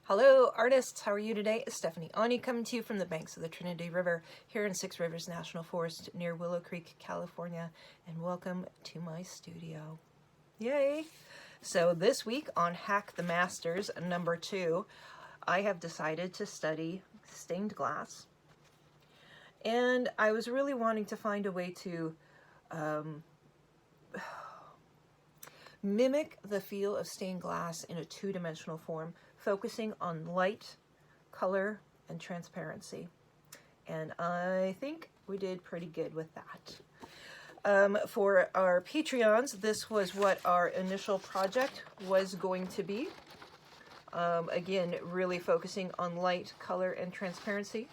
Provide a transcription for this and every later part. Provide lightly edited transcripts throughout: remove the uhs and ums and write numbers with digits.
Hello artists, how are you today? It's Stephanie Ani coming to you from the banks of the Trinity River here in Six Rivers National Forest near Willow Creek, California, and welcome to my studio. Yay! So this week on Hack the Masters number 2, I have decided to study stained glass, and I was really wanting to find a way to mimic the feel of stained glass in a two-dimensional form, focusing on light, color, and transparency. And I think we did pretty good with that. For our Patreons, this was what our initial project was going to be. Again, really focusing on light, color, and transparency.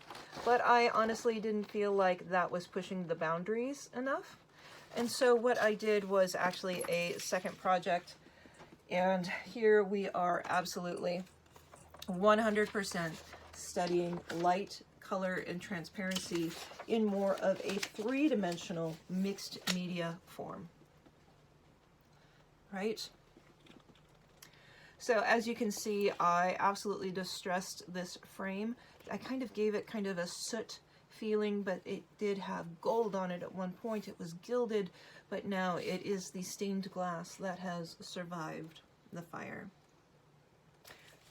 But I honestly didn't feel like that was pushing the boundaries enough. And so what I did was actually a second project. And here we are absolutely 100% studying light, color, and transparency in more of a three-dimensional mixed media form. Right? So as you can see, I absolutely distressed this frame. I kind of gave it kind of a soot feeling, but it did have gold on it at one point. It was gilded, but now it is the stained glass that has survived the fire.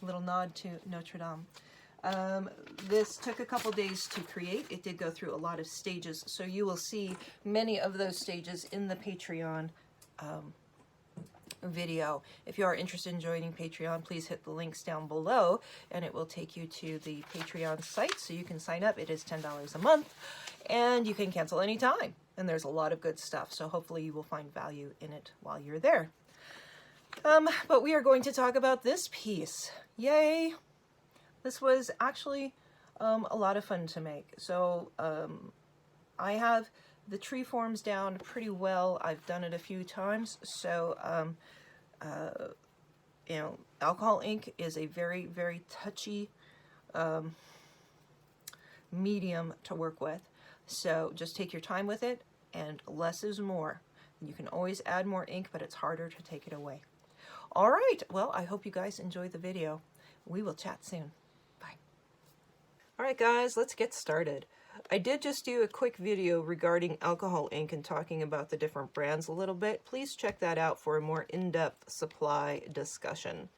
A little nod to Notre Dame. This took a couple days to create. It did go through a lot of stages, so you will see many of those stages in the Patreon video. If you are interested in joining Patreon, please hit the links down below and it will take you to the Patreon site so you can sign up. It is $10 a month and you can cancel anytime, and there's a lot of good stuff, so hopefully you will find value in it while you're there. But we are going to talk about this piece. Yay! This was actually a lot of fun to make. So I have the tree forms down pretty well. I've done it a few times. So, you know, alcohol ink is a very, very touchy medium to work with. So just take your time with it, and less is more. You can always add more ink, but it's harder to take it away. All right, well, I hope you guys enjoyed the video. We will chat soon. Bye. All right, guys, let's get started. I did just do a quick video regarding alcohol ink and talking about the different brands a little bit. Please check that out for a more in-depth supply discussion.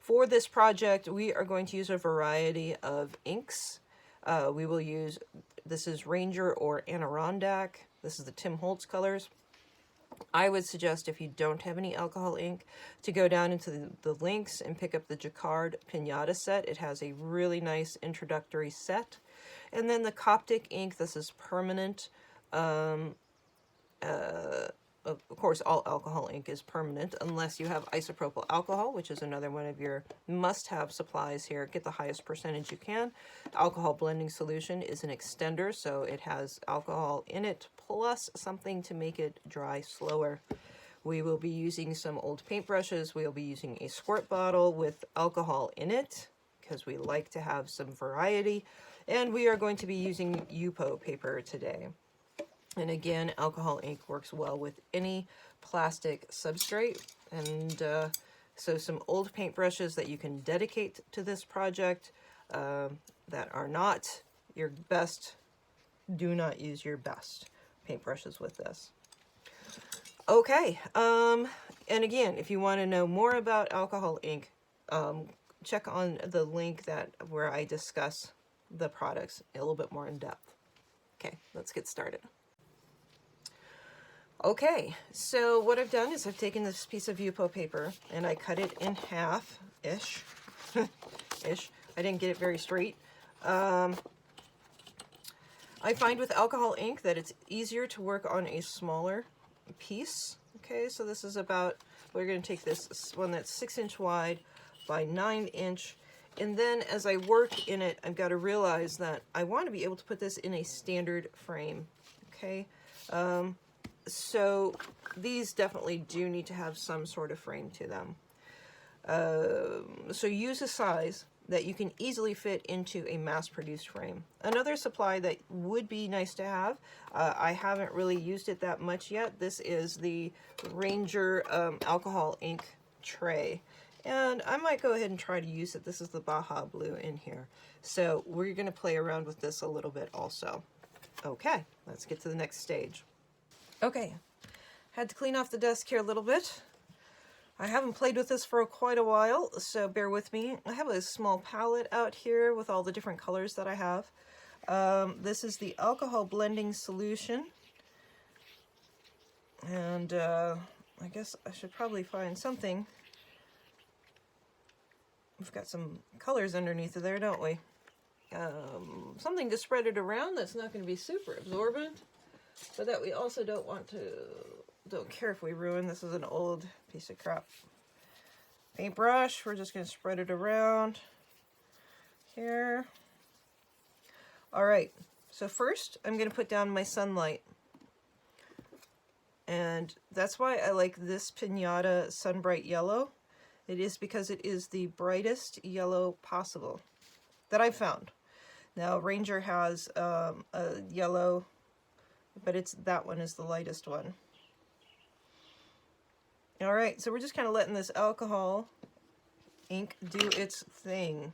For this project, we are going to use a variety of inks. We will use, this is Ranger or Adirondack. This is the Tim Holtz colors. I would suggest, if you don't have any alcohol ink, to go down into the links and pick up the Jacquard Pinata set. It has a really nice introductory set. And then the Coptic ink, this is permanent. Of course, all alcohol ink is permanent, unless you have isopropyl alcohol, which is another one of your must-have supplies here. Get the highest percentage you can. Alcohol blending solution is an extender, so it has alcohol in it, plus something to make it dry slower. We will be using some old paintbrushes. We'll be using a squirt bottle with alcohol in it, because we like to have some variety. And we are going to be using Yupo paper today. And again, alcohol ink works well with any plastic substrate. And so some old paintbrushes that you can dedicate to this project that are not your best. Do not use your best paintbrushes with this. Okay, and again, if you want to know more about alcohol ink, check on the link where I discuss the products a little bit more in depth. Okay, let's get started. Okay, so what I've done is I've taken this piece of Yupo paper and I cut it in half-ish. Ish. I didn't get it very straight. I find with alcohol ink that it's easier to work on a smaller piece. Okay, so this is about, we're going to take this one that's 6-inch wide by 9-inch. And then as I work in it, I've got to realize that I want to be able to put this in a standard frame. Okay, so these definitely do need to have some sort of frame to them. So use a size that you can easily fit into a mass-produced frame. Another supply that would be nice to have, I haven't really used it that much yet. This is the Ranger alcohol ink tray. And I might go ahead and try to use it. This is the Baja Blue in here. So we're going to play around with this a little bit also. Okay, let's get to the next stage. Okay, had to clean off the desk here a little bit. I haven't played with this for quite a while, so bear with me. I have a small palette out here with all the different colors that I have. This is the alcohol blending solution. And I guess I should probably find something. We've got some colors underneath of there, don't we? Something to spread it around that's not going to be super absorbent, but that we also don't care if we ruin. This is an old piece of crap paintbrush. We're just going to spread it around here. All right, so first I'm going to put down my sunlight. And that's why I like this Pinata Sunbright Yellow. It is because it is the brightest yellow possible that I've found. Now, Ranger has a yellow, but that one is the lightest one. All right, so we're just kind of letting this alcohol ink do its thing.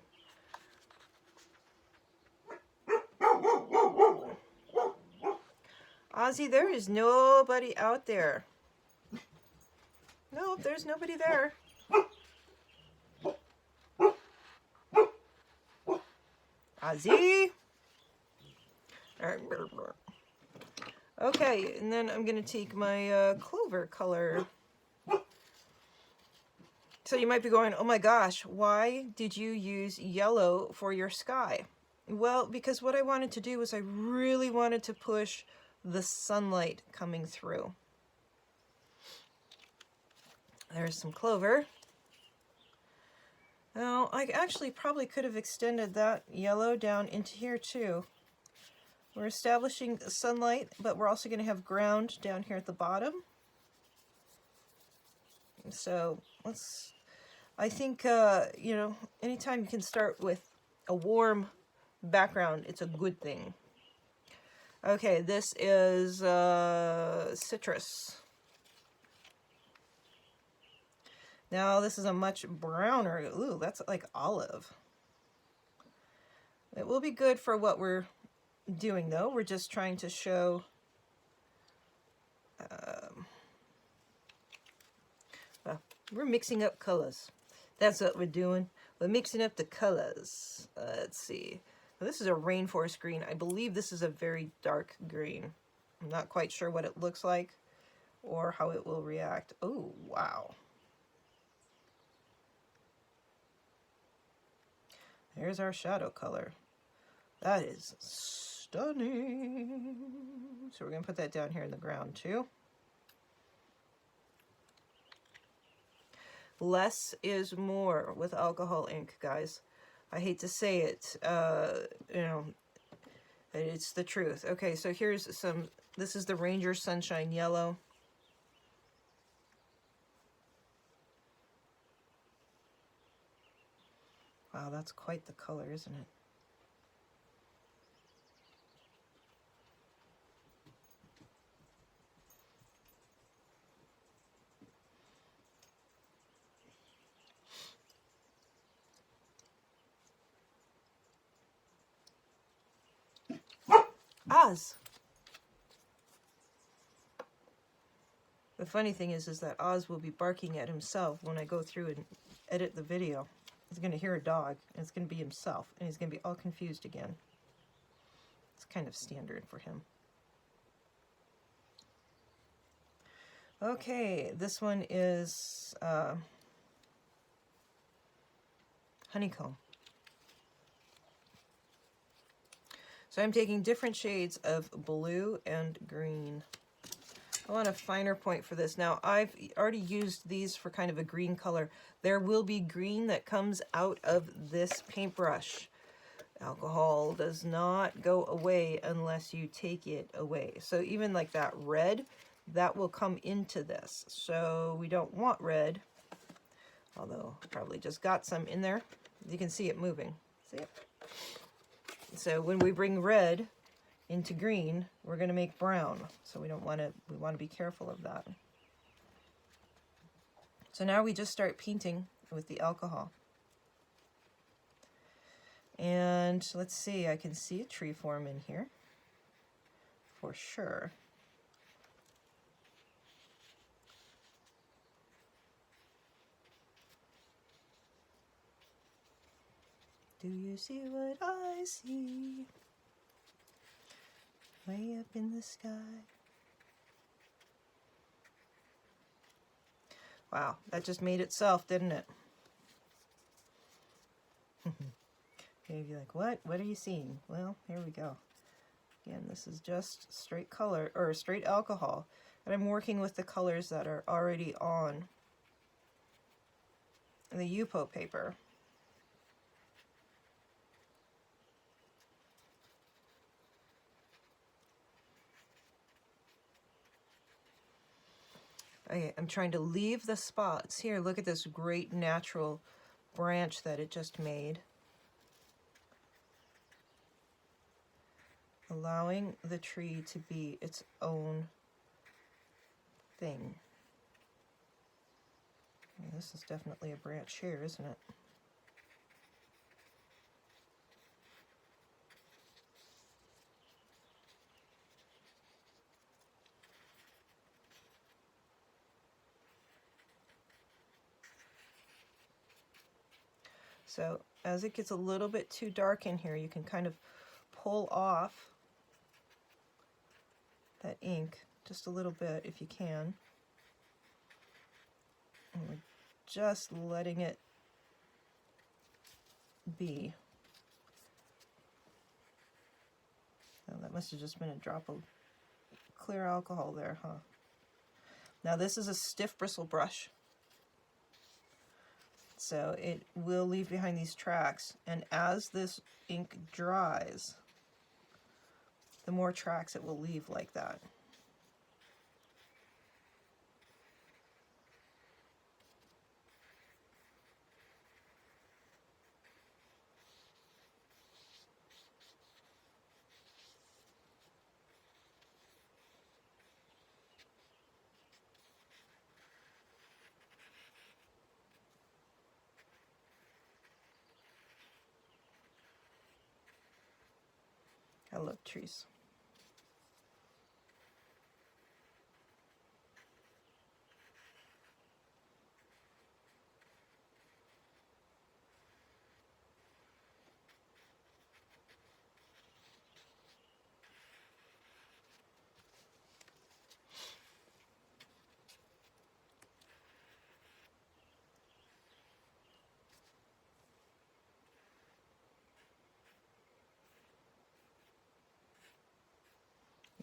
Ozzy, there is nobody out there. No, there's nobody there. Ozzy. Okay, and then I'm going to take my clover color. So you might be going, oh my gosh, why did you use yellow for your sky? Well, because what I wanted to do was I really wanted to push the sunlight coming through. There's some clover. Now, I actually probably could have extended that yellow down into here too. We're establishing sunlight, but we're also going to have ground down here at the bottom. So I think, you know, anytime you can start with a warm background, it's a good thing. Okay, this is citrus. Now this is a much browner. Ooh, that's like olive. It will be good for what we're doing though. We're just trying to show well, we're mixing up colors. That's what we're doing. We're mixing up the colors. Let's see. This is a rainforest green. I believe this is a very dark green. I'm not quite sure what it looks like or how it will react. Oh, wow. There's our shadow color. That is stunning. So we're going to put that down here in the ground too. Less is more with alcohol ink, guys. I hate to say it, you know, it's the truth. Okay, so here's some, this is the Ranger Sunshine Yellow. Wow, that's quite the color, isn't it? Oz. The funny thing is that Oz will be barking at himself when I go through and edit the video. He's going to hear a dog, and it's going to be himself, and he's going to be all confused again. It's kind of standard for him. Okay, this one is honeycomb. So I'm taking different shades of blue and green. I want a finer point for this. Now, I've already used these for kind of a green color. There will be green that comes out of this paintbrush. Alcohol does not go away unless you take it away. So even like that red, that will come into this. So we don't want red, although probably just got some in there. You can see it moving. See it? So when we bring red into green, we're going to make brown. So we want to be careful of that. So now we just start painting with the alcohol. And let's see, I can see a tree form in here for sure. Do you see what I see? Way up in the sky. Wow, that just made itself, didn't it? Okay, you're like, what? What are you seeing? Well, here we go. Again, this is just straight color, or straight alcohol. And I'm working with the colors that are already on the Yupo paper. I'm trying to leave the spots. Here, look at this great natural branch that it just made. Allowing the tree to be its own thing. And this is definitely a branch here, isn't it? So as it gets a little bit too dark in here, you can kind of pull off that ink just a little bit if you can. And we're just letting it be. Oh, that must have just been a drop of clear alcohol there, huh? Now this is a stiff bristle brush, so it will leave behind these tracks, and as this ink dries, the more tracks it will leave like that. I love trees.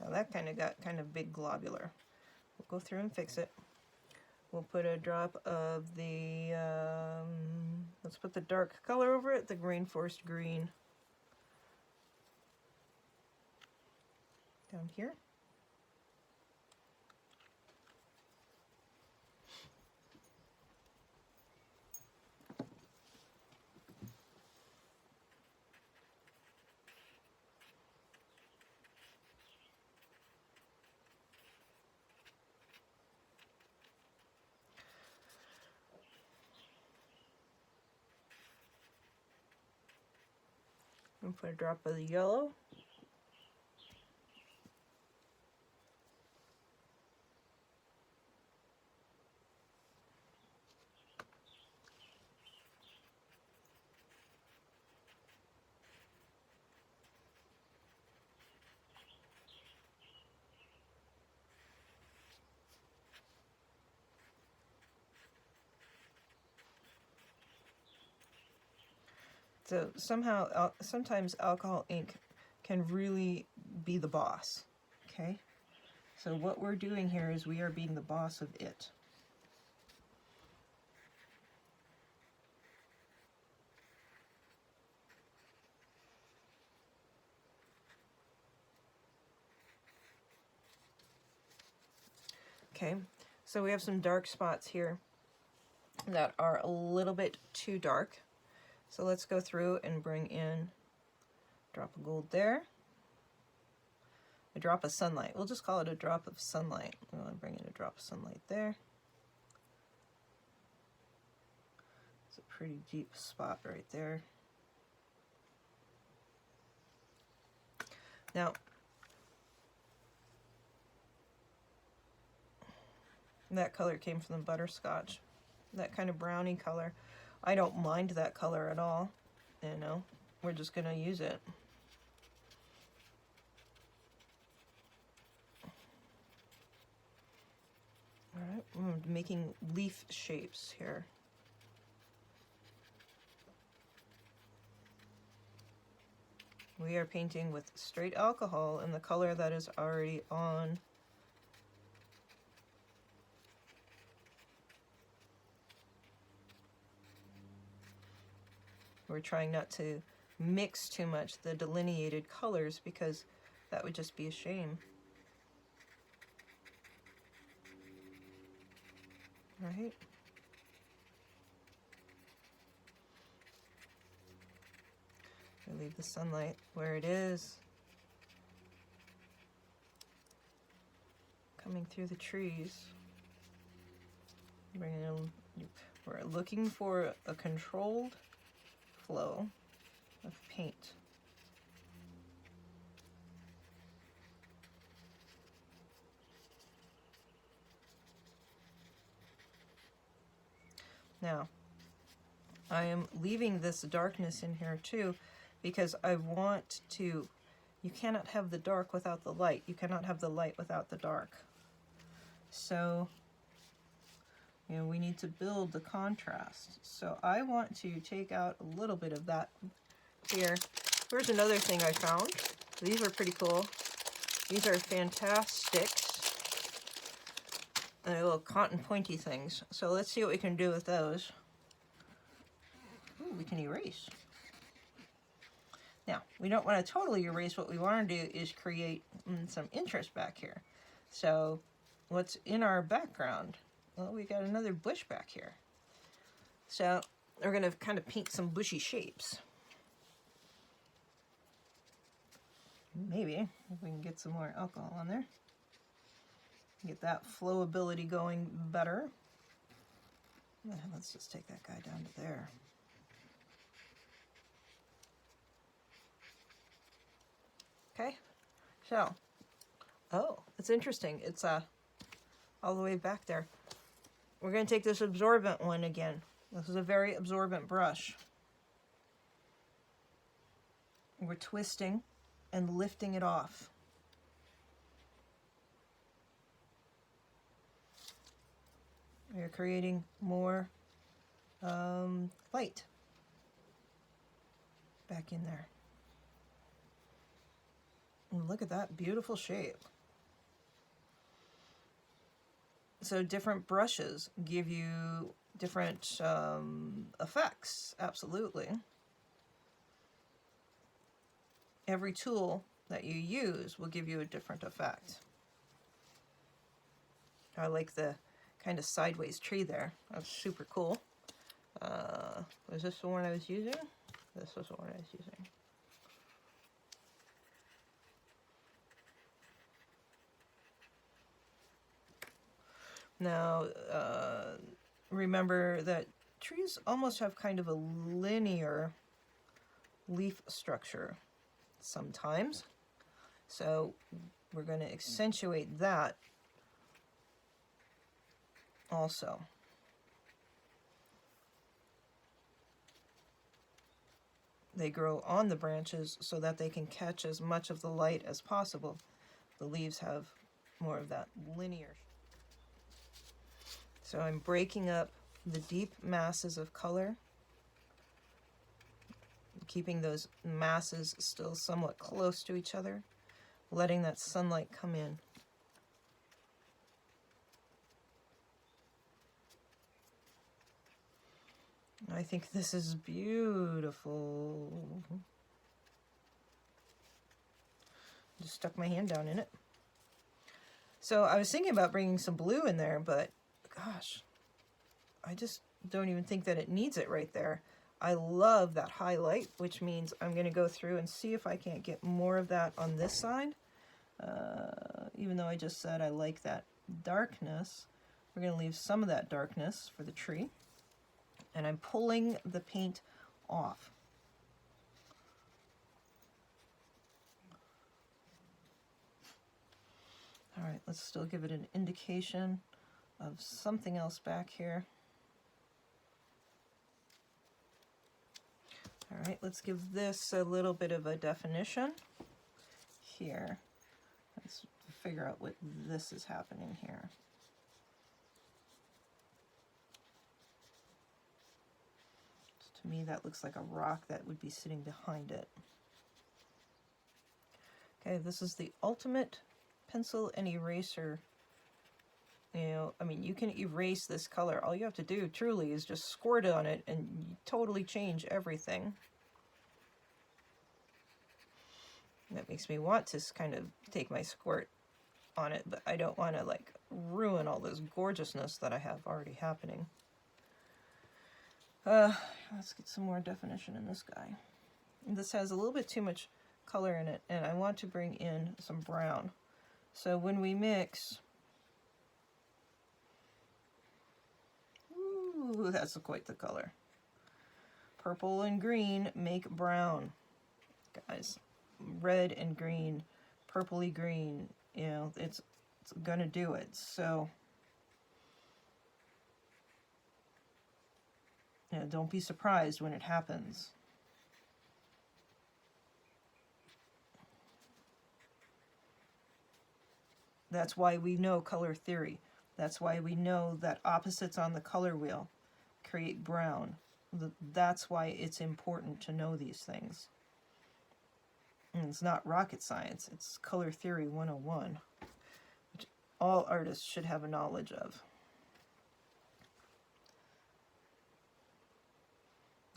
Now that kind of got kind of big globular. We'll go through and fix it. We'll put a drop of the, let's put the dark color over it, the Rainforest Green. Down here. And put a drop of the yellow. So somehow, sometimes alcohol ink can really be the boss, okay? So what we're doing here is we are being the boss of it. Okay, so we have some dark spots here that are a little bit too dark. So let's go through and bring in a drop of gold there. A drop of sunlight. We'll just call it a drop of sunlight. I'm going to bring in a drop of sunlight there. pretty deep spot right there. Now, that color came from the butterscotch, that kind of brownie color. I don't mind that color at all, you know, we're just gonna use it. All right, I'm making leaf shapes here. We are painting with straight alcohol in the color that is already on. We're trying not to mix too much the delineated colors because that would just be a shame. Right? We leave the sunlight where it is, coming through the trees. We're looking for a controlled flow of paint. Now, I am leaving this darkness in here too because I want to, you cannot have the dark without the light. You cannot have the light without the dark. So, you know, we need to build the contrast. So I want to take out a little bit of that here. Here's another thing I found. These are pretty cool. These are fantastic. They're little cotton pointy things. So let's see what we can do with those. Ooh, we can erase. Now, we don't want to totally erase. What we want to do is create some interest back here. So what's in our background? Well, we got another bush back here. So we're going to kind of paint some bushy shapes. Maybe if we can get some more alcohol on there. Get that flowability going better. Let's just take that guy down to there. Okay, so, oh, it's interesting. It's all the way back there. We're going to take this absorbent one again. This is a very absorbent brush. We're twisting and lifting it off. We're creating more light back in there. And look at that beautiful shape. So different brushes give you different effects, absolutely. Every tool that you use will give you a different effect. I like the kind of sideways tree there. That's super cool. Was this the one I was using? This was the one I was using. Now, remember that trees almost have kind of a linear leaf structure sometimes. So we're going to accentuate that also. They grow on the branches so that they can catch as much of the light as possible. The leaves have more of that linear. So I'm breaking up the deep masses of color, keeping those masses still somewhat close to each other, letting that sunlight come in. I think this is beautiful. Just stuck my hand down in it. So I was thinking about bringing some blue in there, but gosh, I just don't even think that it needs it right there. I love that highlight, which means I'm going to go through and see if I can't get more of that on this side. Even though I just said I like that darkness, we're going to leave some of that darkness for the tree. and I'm pulling the paint off. All right, let's still give it an indication of something else back here. All right, let's give this a little bit of a definition here. Let's figure out what this is happening here. To me, that looks like a rock that would be sitting behind it. Okay, this is the ultimate pencil and eraser. You know, I mean, you can erase this color. All you have to do, truly, is just squirt on it and you totally change everything. That makes me want to kind of take my squirt on it, but I don't want to, like, ruin all this gorgeousness that I have already happening. Let's get some more definition in this guy. This has a little bit too much color in it, and I want to bring in some brown. So when we mix, ooh, that's quite the color. Purple and green make brown, guys. Red and green, purpley green, you know, it's gonna do it. So, you know, don't be surprised when it happens. That's why we know color theory. That's why we know that opposites on the color wheel create brown. That's why it's important to know these things. And it's not rocket science, it's color theory 101, which all artists should have a knowledge of.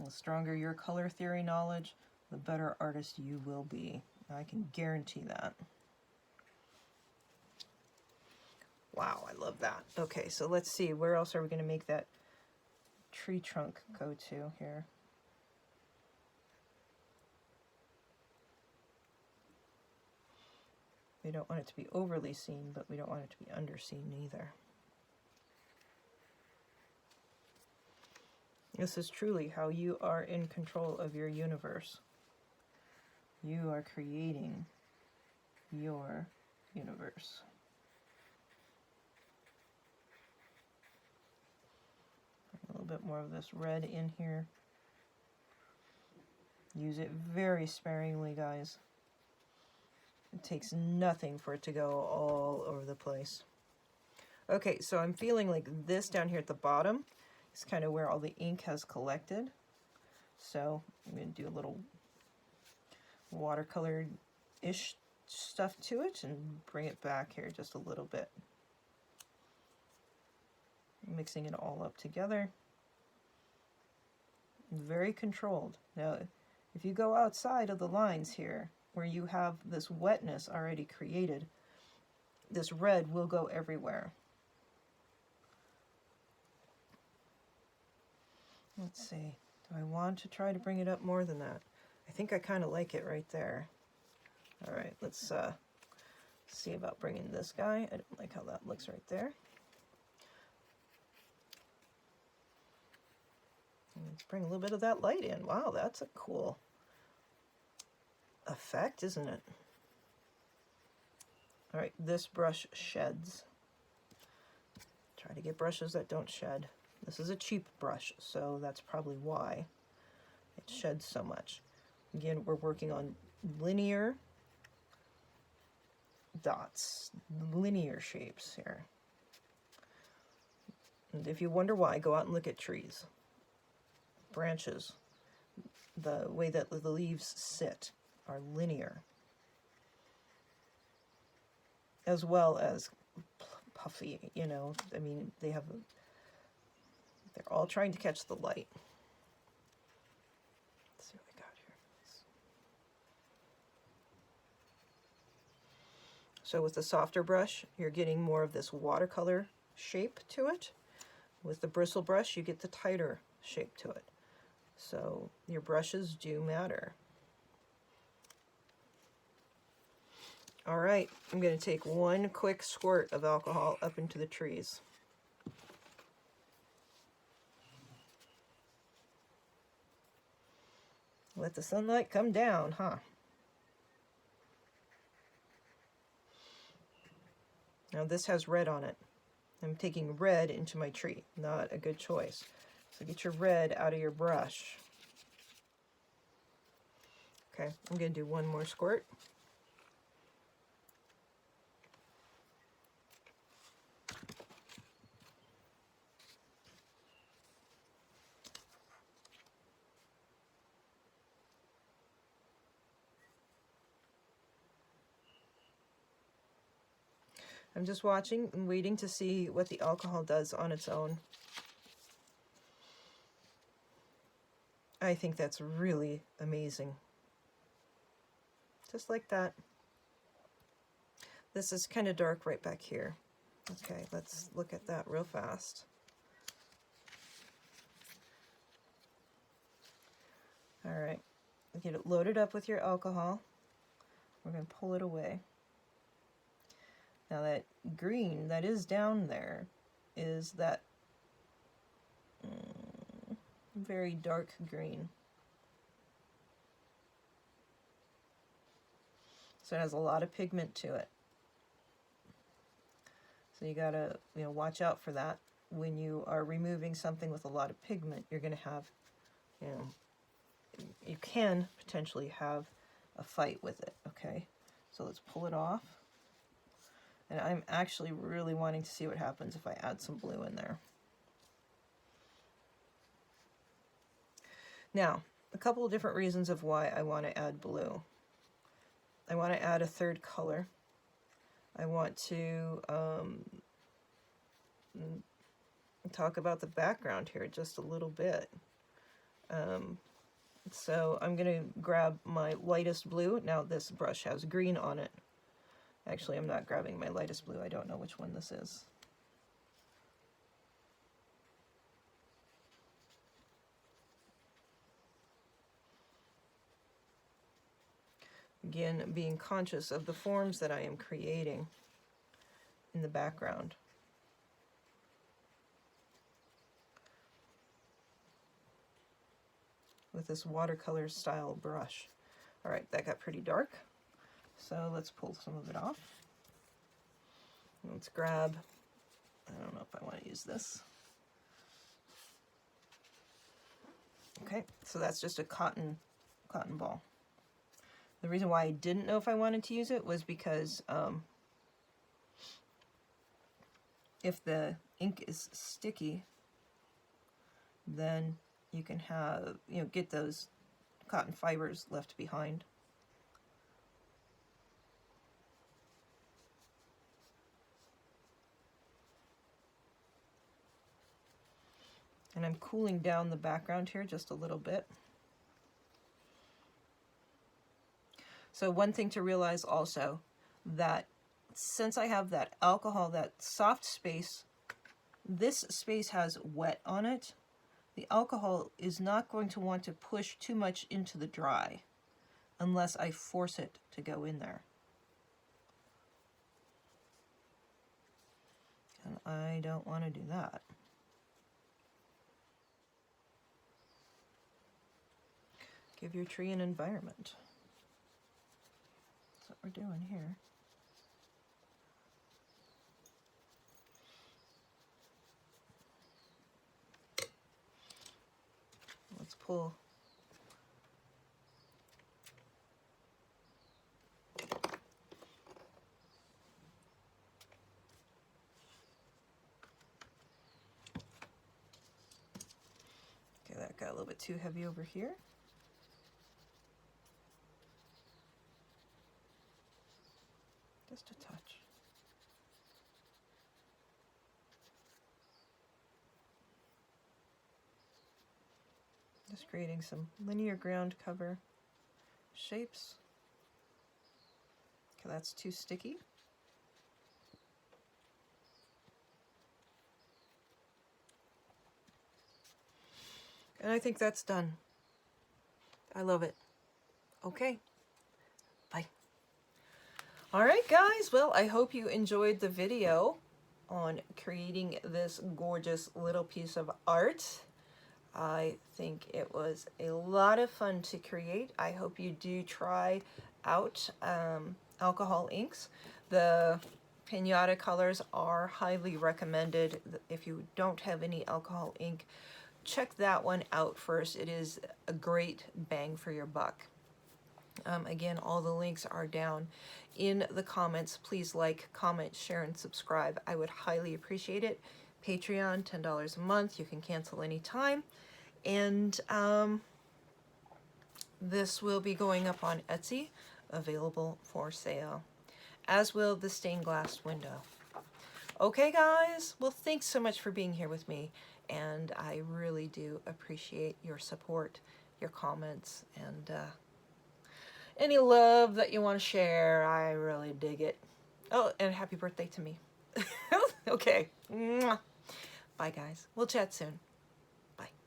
The stronger your color theory knowledge, the better artist you will be. I can guarantee that. Wow, I love that. Okay, so let's see, where else are we going to make that tree trunk go to here? We don't want it to be overly seen, but we don't want it to be underseen either. This is truly how you are in control of your universe. You are creating your universe. A little bit more of this red in here. Use it very sparingly, guys. It takes nothing for it to go all over the place. Okay, so I'm feeling like this down here at the bottom is kind of where all the ink has collected. So I'm going to do a little watercolor-ish stuff to it and bring it back here just a little bit. Mixing it all up together. Very controlled. Now, if you go outside of the lines here, where you have this wetness already created, this red will go everywhere. Let's see. Do I want to try to bring it up more than that? I think I kind of like it right there. All right, let's see about bringing this guy. I don't like how that looks right there. Let's bring a little bit of that light in. Wow, that's a cool effect, isn't it? All right, this brush sheds. Try to get brushes that don't shed. This is a cheap brush, so that's probably why it sheds so much. Again, we're working on linear dots, linear shapes here. And if you wonder why, go out and look at trees, branches. The way that the leaves sit are linear, as well as puffy, you know. I mean, they're all trying to catch the light. Let's see what we got here. So with the softer brush, you're getting more of this watercolor shape to it. With the bristle brush, you get the tighter shape to it. So your brushes do matter. All right, I'm going to take one quick squirt of alcohol up into the trees. Let the sunlight come down, huh? Now this has red on it. I'm taking red into my tree. Not a good choice. So get your red out of your brush. Okay, I'm going to do one more squirt. I'm just watching and waiting to see what the alcohol does on its own. I think that's really amazing. Just like that. This is kind of dark right back here. Okay, let's look at that real fast. All right, get it loaded up with your alcohol. We're going to pull it away. Now that green that is down there is that very dark green. So it has a lot of pigment to it. So you gotta, watch out for that. When you are removing something with a lot of pigment, you're gonna have, you can potentially have a fight with it, okay? So let's pull it off. And I'm actually really wanting to see what happens if I add some blue in there. Now, a couple of different reasons of why I want to add blue. I want to add a third color. I want to talk about the background here just a little bit. So I'm going to grab my lightest blue. Now this brush has green on it. Actually, I'm not grabbing my lightest blue. I don't know which one this is. Again, being conscious of the forms that I am creating in the background. With this watercolor style brush. All right, that got pretty dark. So let's pull some of it off. Let's grab, I don't know if I want to use this. Okay, so that's just a cotton ball. The reason why I didn't know if I wanted to use it was because if the ink is sticky, then you can have, get those cotton fibers left behind. And I'm cooling down the background here just a little bit. So one thing to realize also, that since I have that alcohol, that soft space, this space has wet on it. The alcohol is not going to want to push too much into the dry unless I force it to go in there. And I don't want to do that. Give your tree an environment. That's what we're doing here. Let's pull. Okay, that got a little bit too heavy over here. Just a touch. Just creating some linear ground cover shapes. Okay, that's too sticky. And I think that's done. I love it. Okay, bye. All right, guys. Well, I hope you enjoyed the video on creating this gorgeous little piece of art. I think it was a lot of fun to create. I hope you do try out alcohol inks. The pinata colors are highly recommended. If you don't have any alcohol ink, check that one out first. It is a great bang for your buck. Again, all the links are down in the comments. Please like, comment, share, and subscribe. I would highly appreciate it. Patreon, $10 a month. You can cancel anytime. And this will be going up on Etsy, available for sale, as will the stained glass window. Okay, guys. Well, thanks so much for being here with me. And I really do appreciate your support, your comments, and any love that you want to share. I really dig it. Oh, and happy birthday to me. Okay. Mwah. Bye, guys. We'll chat soon.